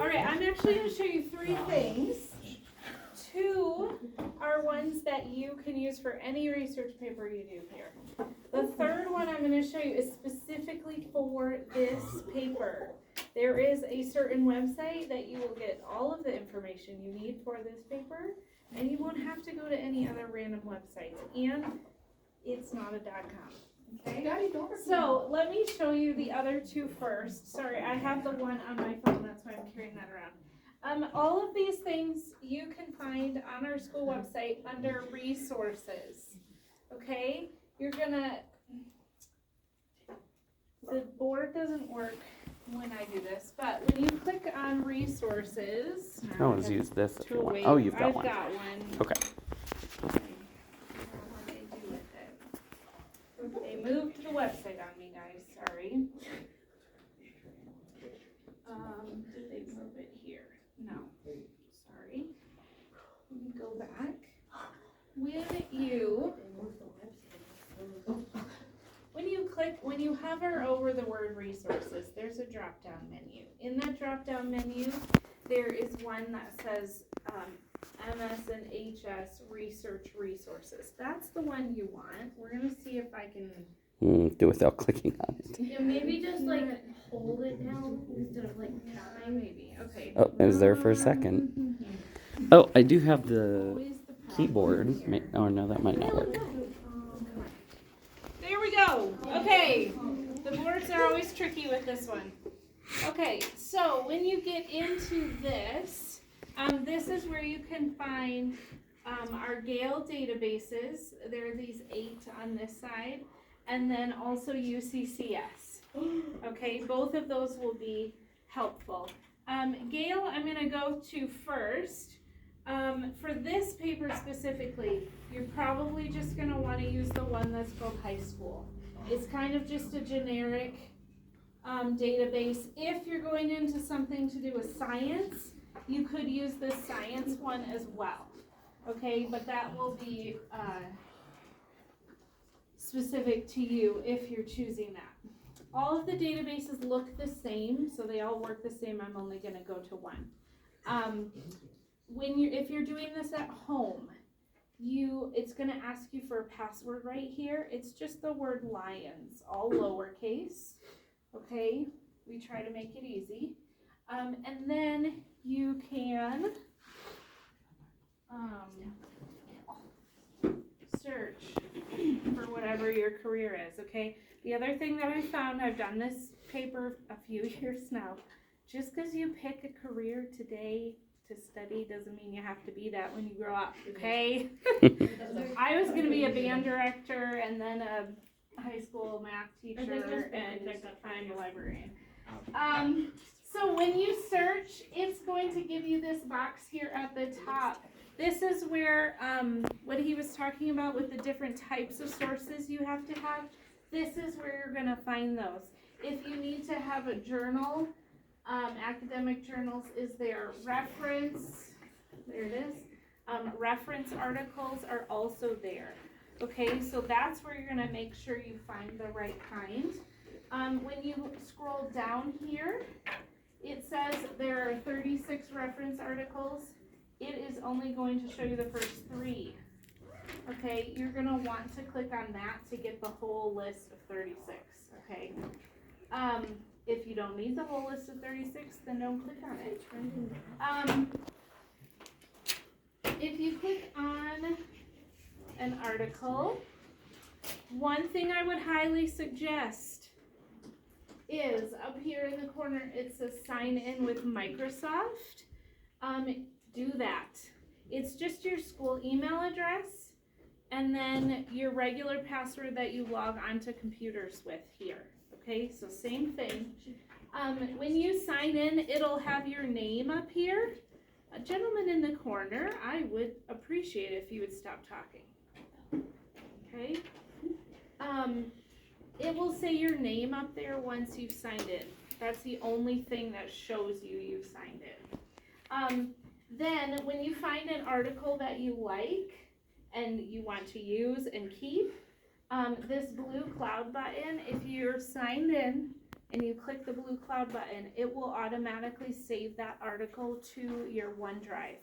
All right, I'm actually going to show you 3 things. 2 are ones that you can use for any research paper you do here. The 3rd one I'm going to show you is specifically for this paper. There is a certain website that you will get all of the information you need for this paper, and you won't have to go to any other random websites. And it's not a .com. Okay? So let me show you the other 2 first. Sorry, I have the one on my phone. That's why I'm carrying that around. All of these things you can find on our school website under resources. Okay? You're gonna, the board doesn't work when I do this, but when you click on resources, I always use this if you want. Oh, you've got one. I've got one. Okay. What they do with it. They moved the website on me, guys. Sorry. Did they move it here? No. Sorry. Let me go back. When you hover over the word resources, there's a drop-down menu. In that drop-down menu, there is one that says MS and HS Research Resources. That's the one you want. We're going to see if I can do without clicking on it. Yeah, maybe just like hold it down instead of like tapping. Maybe. Okay. Oh, it was there for a second. Oh, I do have the keyboard. Oh, no, that might not work. There we go. Okay. The boards are always tricky with this one. Okay, so when you get into this, this is where you can find our Gale databases. There are these 8 on this side, and then also UCCS. Okay, both of those will be helpful. Gale, I'm going to go to first. For this paper specifically, you're probably just going to want to use the one that's called high school. It's kind of just a generic database. If you're going into something to do with science, you could use this science one as well. Okay, but that will be specific to you if you're choosing that. All of the databases look the same, so they all work the same. I'm only going to go to one. If you're doing this at home, it's going to ask you for a password right here. It's just the word lions, all lowercase. Okay, we try to make it easy. And then you can search for whatever your career is. Okay. The other thing that I found, I've done this paper a few years now. Just because you pick a career today to study doesn't mean you have to be that when you grow up, okay? I was going to be a band director and then a high school math teacher, and I'm a librarian. So when you search, it's going to give you this box here at the top. This is where what he was talking about with the different types of sources you have to have. This is where you're going to find those. If you need to have a journal, academic journals is there. Reference, there it is. Reference articles are also there. Okay, so that's where you're going to make sure you find the right kind. When you scroll down here, it says there are 36 reference articles. It is only going to show you the first 3. Okay, you're going to want to click on that to get the whole list of 36. Okay. If you don't need the whole list of 36, then don't click on it. If you click on an article, one thing I would highly suggest is up here in the corner, it says sign in with Microsoft. Do that. It's just your school email address and then your regular password that you log onto computers with here. Okay, so same thing. When you sign in, it'll have your name up here. A gentleman in the corner, I would appreciate it if you would stop talking. Okay. It will say your name up there once you've signed in. That's the only thing that shows you've signed in. Then when you find an article that you like and you want to use and keep, this blue cloud button, if you're signed in, and you click the blue cloud button, it will automatically save that article to your OneDrive.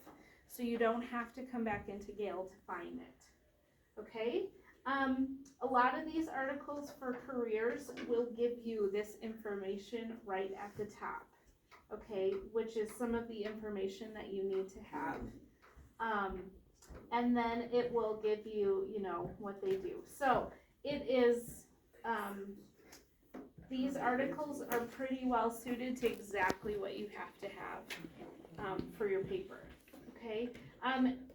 So you don't have to come back into Gale to find it. Okay? A lot of these articles for careers will give you this information right at the top. Okay? Which is some of the information that you need to have. And then it will give you, you know, what they do. So it is, these articles are pretty well suited to exactly what you have to have for your paper. Okay.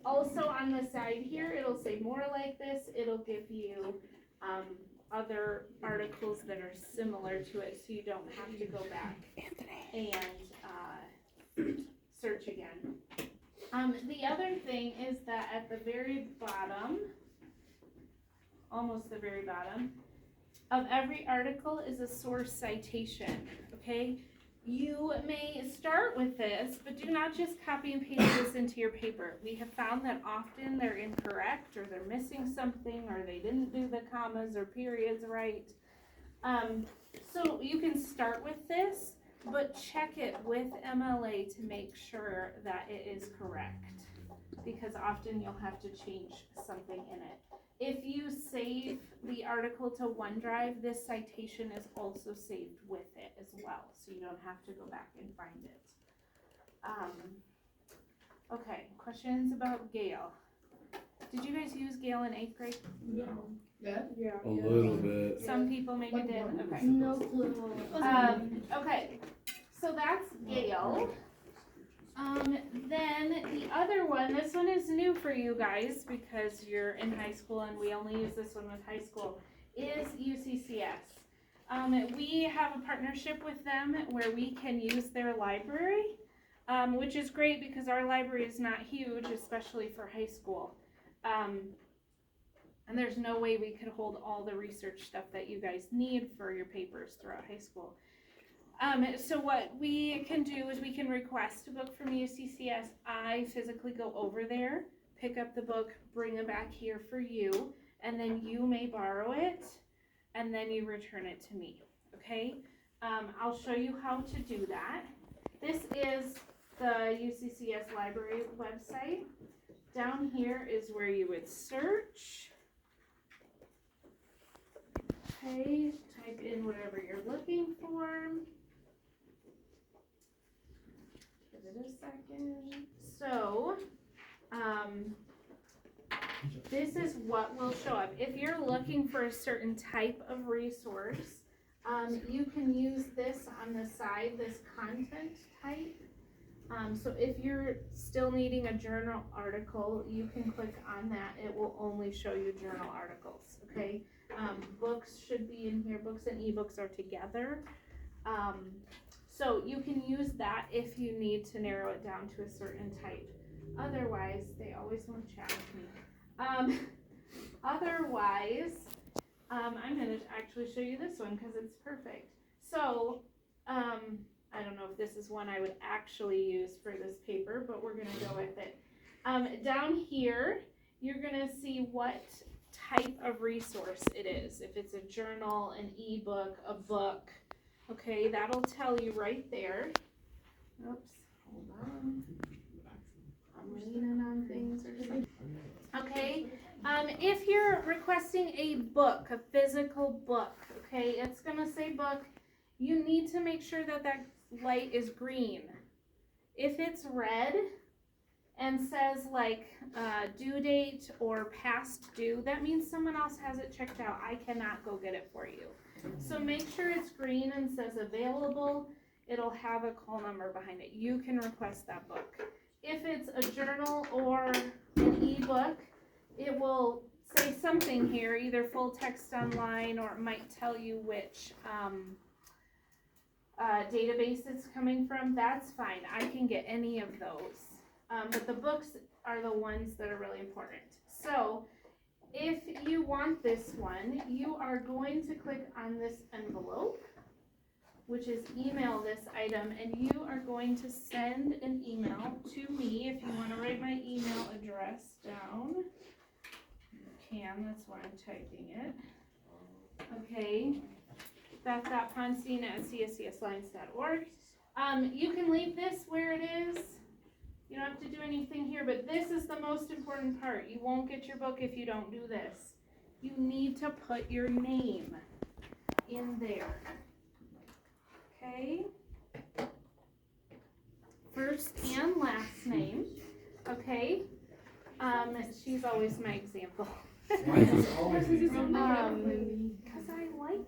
Also on the side here, it'll say more like this. It'll give you other articles that are similar to it, so you don't have to go back and search again. The other thing is that at the very bottom, almost the very bottom, of every article is a source citation, okay? You may start with this, but do not just copy and paste this into your paper. We have found that often they're incorrect, or they're missing something, or they didn't do the commas or periods right. So you can start with this, but check it with MLA to make sure that it is correct, because often you'll have to change something in it. If you save the article to OneDrive, this citation is also saved with it as well, so you don't have to go back and find it. Okay, questions about Gale? Did you guys use Gale in 8th grade? Yeah. A little bit. Some people maybe did, okay. No clue. Okay, so that's Gale. Then the other one, this one is new for you guys because you're in high school and we only use this one with high school, is UCCS. We have a partnership with them where we can use their library, which is great because our library is not huge, especially for high school. And there's no way we could hold all the research stuff that you guys need for your papers throughout high school. So what we can do is we can request a book from UCCS. I physically go over there, pick up the book, bring it back here for you, and then you may borrow it, and then you return it to me, okay? I'll show you how to do that. This is the UCCS library website. Down here is where you would search. Okay, type in whatever you're looking for. Give it a second. So, this is what will show up. If you're looking for a certain type of resource, you can use this on the side, this content type. So if you're still needing a journal article, you can click on that. It will only show you journal articles, okay? Books should be in here. Books and ebooks are together. So you can use that if you need to narrow it down to a certain type. Otherwise, they always want to chat with me. Otherwise, I'm going to actually show you this one because it's perfect. So, I don't know if this is one I would actually use for this paper, but we're going to go with it. Down here, you're going to see what type of resource it is. If it's a journal, an ebook, a book, okay, that'll tell you right there. Oops, hold on. I'm leaning on things or something. Okay, if you're requesting a book, a physical book, okay, it's going to say book. You need to make sure that that light is green. If it's red and says like due date or past due, that means someone else has it checked out. I cannot go get it for you. So make sure it's green and says available. It'll have a call number behind it. You can request that book. If it's a journal or an ebook, it will say something here, either full text online, or it might tell you which database it's coming from. That's fine. I can get any of those. But the books are the ones that are really important. So if you want this one, you are going to click on this envelope, which is email this item, and you are going to send an email to me. If you want to write my email address down, you can. That's why I'm typing it. Okay. beth.ponstein@cscslines.org. You can leave this where it is. You don't have to do anything here, but this is the most important part. You won't get your book if you don't do this. You need to put your name in there. Okay? First and last name. Okay? She's always my example. Why is it always Because I like it.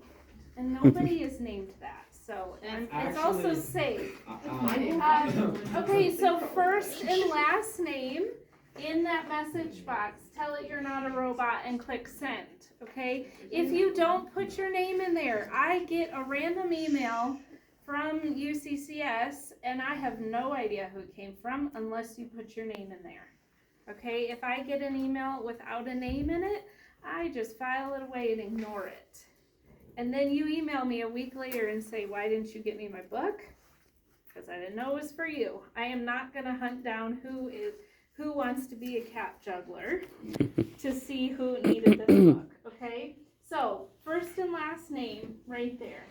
And nobody is named that. So, and it's also safe. Okay, so first and last name in that message box. Tell it you're not a robot and click send. Okay? If you don't put your name in there, I get a random email from UCCS and I have no idea who it came from unless you put your name in there. Okay? If I get an email without a name in it, I just file it away and ignore it. And then you email me a week later and say, why didn't you get me my book? Because I didn't know it was for you. I am not going to hunt down who wants to be a cat juggler to see who needed this book, okay? So, first and last name right there.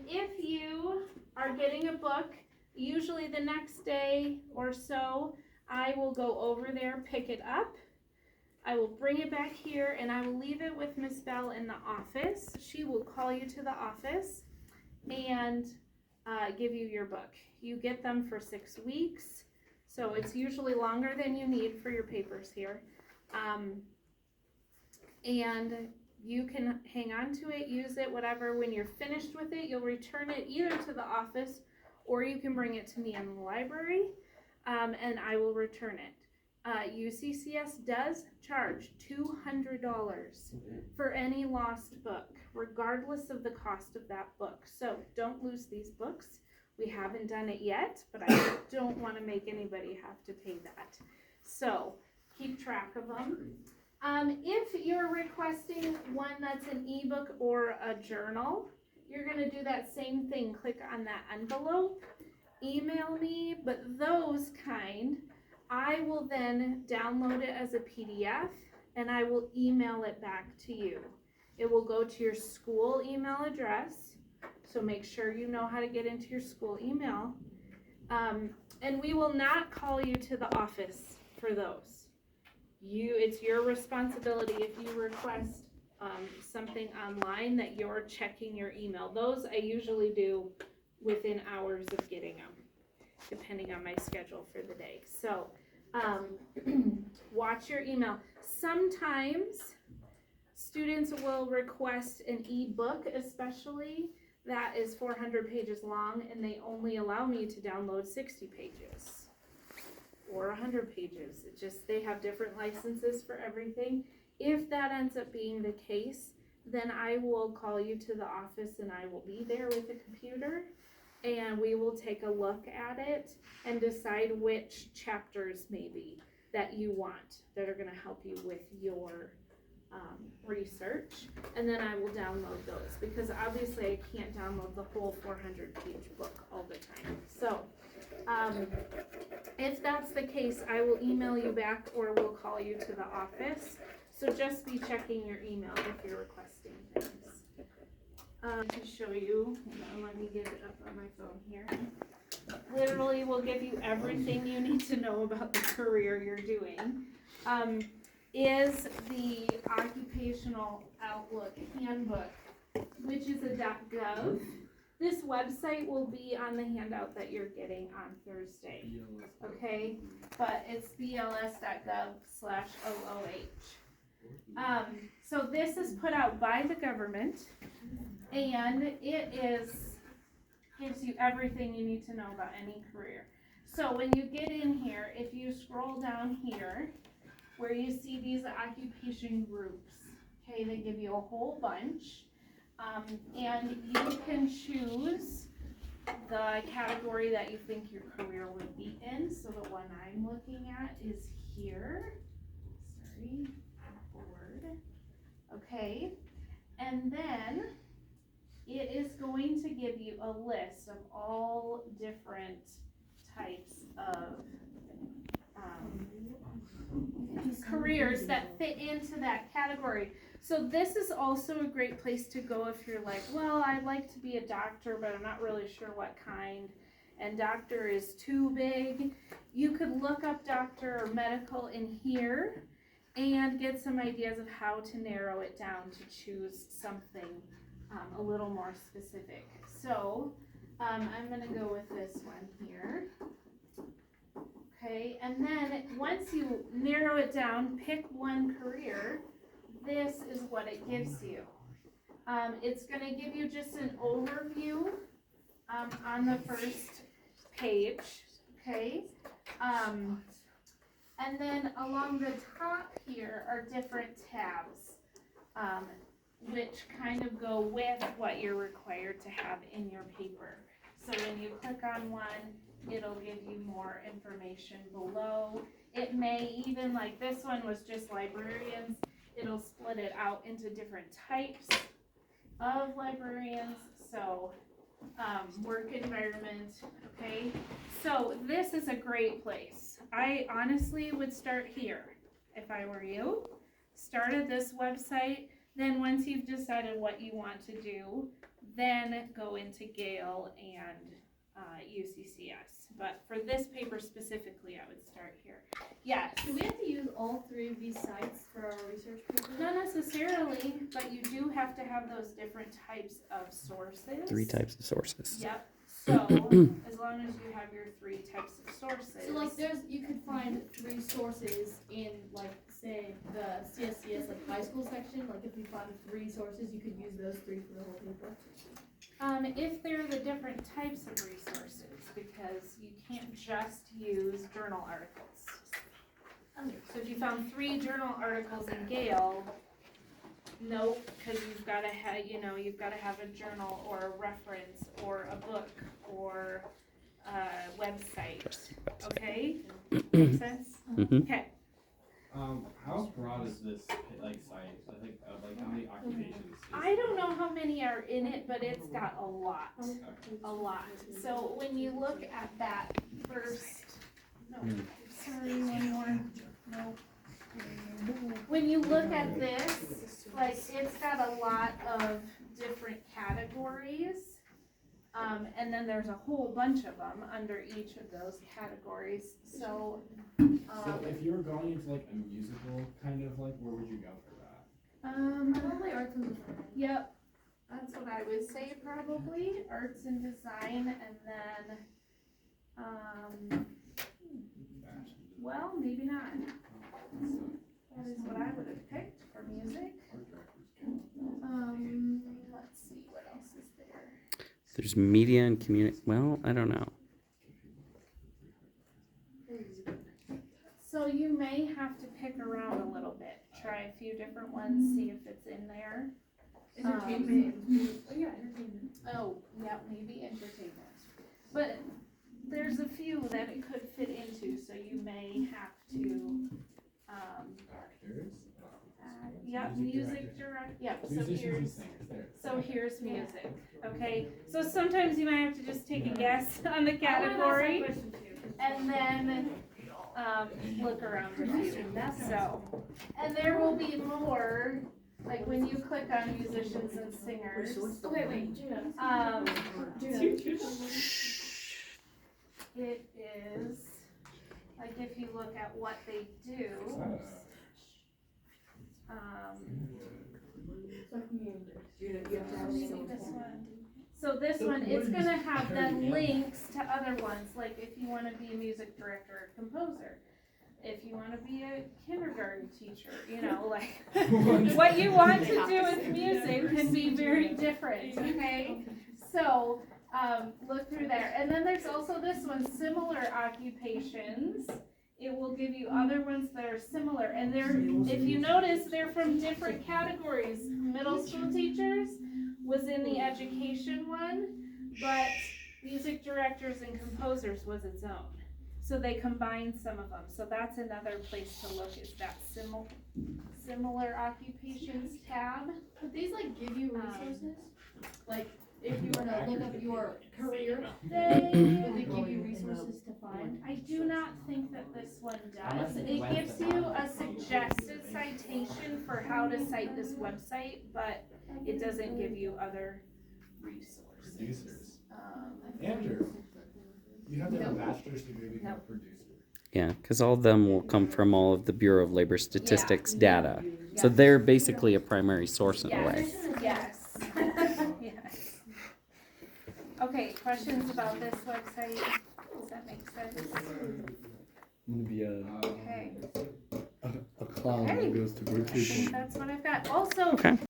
If you are getting a book, usually the next day or so, I will go over there, pick it up. I will bring it back here and I will leave it with Miss Bell in the office. She will call you to the office and give you your book. You get them for 6 weeks, so it's usually longer than you need for your papers here. And you can hang on to it, use it, whatever. When you're finished with it, you'll return it either to the office or you can bring it to me in the library and I will return it. UCCS does charge $200 for any lost book, regardless of the cost of that book. So don't lose these books. We haven't done it yet, but I don't want to make anybody have to pay that. So keep track of them. If you're requesting one that's an ebook or a journal, you're going to do that same thing. Click on that envelope, email me, but those kind, I will then download it as a PDF and I will email it back to you. It will go to your school email address, so make sure you know how to get into your school email. And we will not call you to the office for those. It's your responsibility if you request something online that you're checking your email. Those I usually do within hours of getting them, depending on my schedule for the day. So watch your email. Sometimes students will request an ebook, especially that is 400 pages long, and they only allow me to download 60 pages or 100 pages. It just, they have different licenses for everything. If that ends up being the case, then I will call you to the office and I will be there with a computer and we will take a look at it and decide which chapters maybe that you want that are going to help you with your research, and then I will download those because obviously I can't download the whole 400-page book all the time. So if that's the case, I will email you back or we'll call you to the office. So just be checking your email if you're requesting things. To show you, let me get it up on my phone here. Literally will give you everything you need to know about the career you're doing. Is the Occupational Outlook Handbook, which is a .gov. This website will be on the handout that you're getting on Thursday, okay? But it's bls.gov/OOH. So this is put out by the government, and it gives you everything you need to know about any career. So when you get in here, if you scroll down here, where you see these occupation groups, okay, they give you a whole bunch, and you can choose the category that you think your career would be in. So the one I'm looking at is here. Sorry, board. Okay, and then it is going to give you a list of all different types of careers that fit into that category. So this is also a great place to go if you're like, well, I'd like to be a doctor, but I'm not really sure what kind, and doctor is too big. You could look up doctor or medical in here and get some ideas of how to narrow it down to choose something a little more specific. So I'm gonna go with this one here. Okay, and then once you narrow it down, pick one career, this is what it gives you. It's gonna give you just an overview on the first page, okay? And then along the top here are different tabs, which kind of go with what you're required to have in your paper. So when you click on one, it'll give you more information below. It may even, like this one was just librarians, it'll split it out into different types of librarians. So work environment, okay? So this is a great place. I honestly would start here if I were you. Start at this website, then once you've decided what you want to do, then go into Gale and UCCS. But for this paper specifically, I would start here. Yes. Do we have to use all three of these sites for our research paper? Not necessarily, but you do have to have those different types of sources. 3 types of sources. Yep. So as long as you have your 3 types of sources. So like you could find 3 sources in like say the CSCS like high school section. Like if you found 3 sources, you could use those 3 for the whole paper. If they're the different types of resources, because you can't just use journal articles. So if you found 3 journal articles in Gale, nope, because you've got to have, you've got to have a journal or a reference or a book or a website. Okay, make sense? Mhm. Okay. How broad is this like site? I think like how many occupations? I don't know how many are in it, but it's got a lot. A lot. So when you look at that first, no, sorry, one more, no. When you look at this, like it's got a lot of different categories. And then there's a whole bunch of them under each of those categories. So, So if you were going into like a musical kind of like, where would you go for that? Probably arts and design. yep, that's what I would say probably, arts and design, and then, well, maybe not. That is what I would have picked for music. Let's see, what else is there? There's media and community. Well, I don't know. So you may have to pick around a little bit, try a few different ones, see if it's in there. Entertainment. Oh yeah, entertainment. Oh, yeah, maybe entertainment. But there's a few that it could fit into, so you may have to, Actors? music direct, yep, so Musicians and here's, singers, there. here's music, okay? So sometimes you might have to just take a guess on the category and then, look around a few, so. And there will be more, like when you click on musicians and singers, Okay, wait, Gina. it is, like if you look at what they do, maybe this one. So this one, it's gonna have then links to other ones, like if you wanna be a music director or composer. If you wanna be a kindergarten teacher, like, what you want to do with music can be very different, okay? So, look through there. And then there's also this one, similar occupations. It will give you other ones that are similar, and if you notice, they're from different categories. Middle school teachers was in the education one, but music directors and composers was its own. So they combined some of them. So that's another place to look, is that similar occupations tab. Would these like give you resources? Like if you were to look up your career, would they give you resources to find? one. I do not think that this one does. It gives you a suggested citation for how to cite this website, but it doesn't give you other resources. Producers. I Andrew, you have to have a Nope. bachelor's degree to become a Nope. producer. Yeah, because all of them will come from all of the Bureau of Labor Statistics data. So Yeah. they're basically a primary source in a way. Yes. Yes. Okay, questions about this website? Does that make sense? I'm gonna be Okay, a clown Okay. that goes to I think rotation. that's what I've got. Also, Okay.